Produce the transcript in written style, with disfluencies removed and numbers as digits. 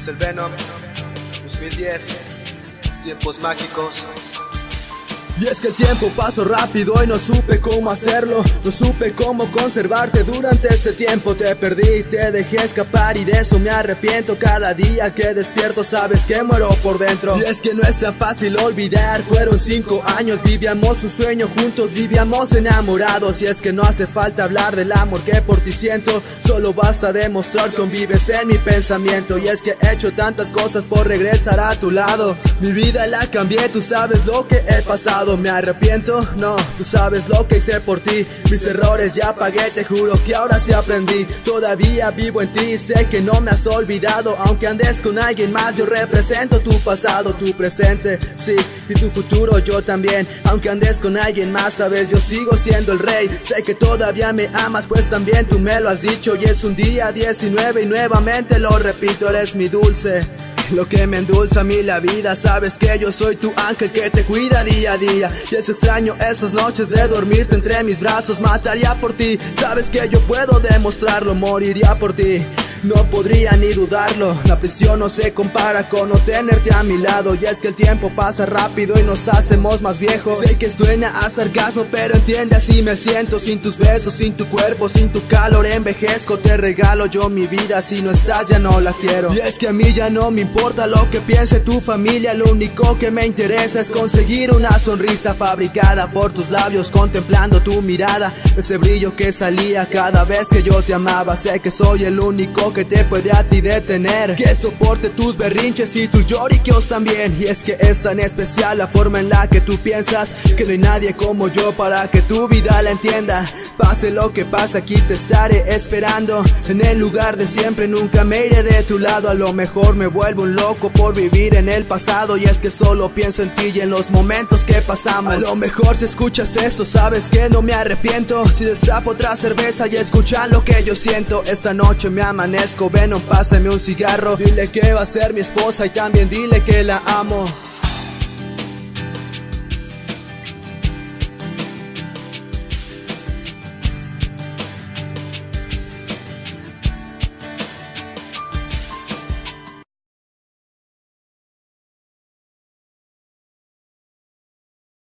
Es el Venom 2010, tiempos mágicos. Y es que el tiempo pasó rápido y no supe cómo hacerlo. No supe cómo conservarte durante este tiempo. Te perdí, te dejé escapar y de eso me arrepiento. Cada día que despierto sabes que muero por dentro. Y es que no es tan fácil olvidar. Fueron 5 años, vivíamos un sueño juntos, vivíamos enamorados. Y es que no hace falta hablar del amor que por ti siento. Solo basta demostrar que convives en mi pensamiento. Y es que he hecho tantas cosas por regresar a tu lado. Mi vida la cambié, tú sabes lo que he pasado. ¿Me arrepiento? No, tú sabes lo que hice por ti. Mis errores ya pagué, te juro que ahora sí aprendí. Todavía vivo en ti, sé que no me has olvidado. Aunque andes con alguien más, yo represento tu pasado, tu presente, sí, y tu futuro yo también. Aunque andes con alguien más, sabes, yo sigo siendo el rey. Sé que todavía me amas, pues también tú me lo has dicho. Y es un día 19 y nuevamente lo repito, eres mi dulce, lo que me endulza a mí la vida. Sabes que yo soy tu ángel que te cuida día a día. Y es extraño esas noches de dormirte entre mis brazos. Mataría por ti, sabes que yo puedo demostrarlo. Moriría por ti, no podría ni dudarlo. La prisión no se compara con no tenerte a mi lado. Y es que el tiempo pasa rápido y nos hacemos más viejos. Sé que suena a sarcasmo, pero entiende, así me siento. Sin tus besos, sin tu cuerpo, sin tu calor envejezco. Te regalo yo mi vida, si no estás ya no la quiero. Y es que a mí ya no me importa lo que piense tu familia. Lo único que me interesa es conseguir una sonrisa fabricada por tus labios, contemplando tu mirada. Ese brillo que salía cada vez que yo te amaba. Sé que soy el único que te puede a ti detener, que soporte tus berrinches y tus lloriqueos también. Y es que es tan especial la forma en la que tú piensas, que no hay nadie como yo para que tu vida la entienda. Pase lo que pase, aquí te estaré esperando. En el lugar de siempre, nunca me iré de tu lado. A lo mejor me vuelvo un loco por vivir en el pasado. Y es que solo pienso en ti y en los momentos que pasamos. A lo mejor si escuchas esto sabes que no me arrepiento. Si destapo otra cerveza y escuchan lo que yo siento. Esta noche me amanezco, Venom, pásame un cigarro. Dile que va a ser mi esposa y también dile que la amo.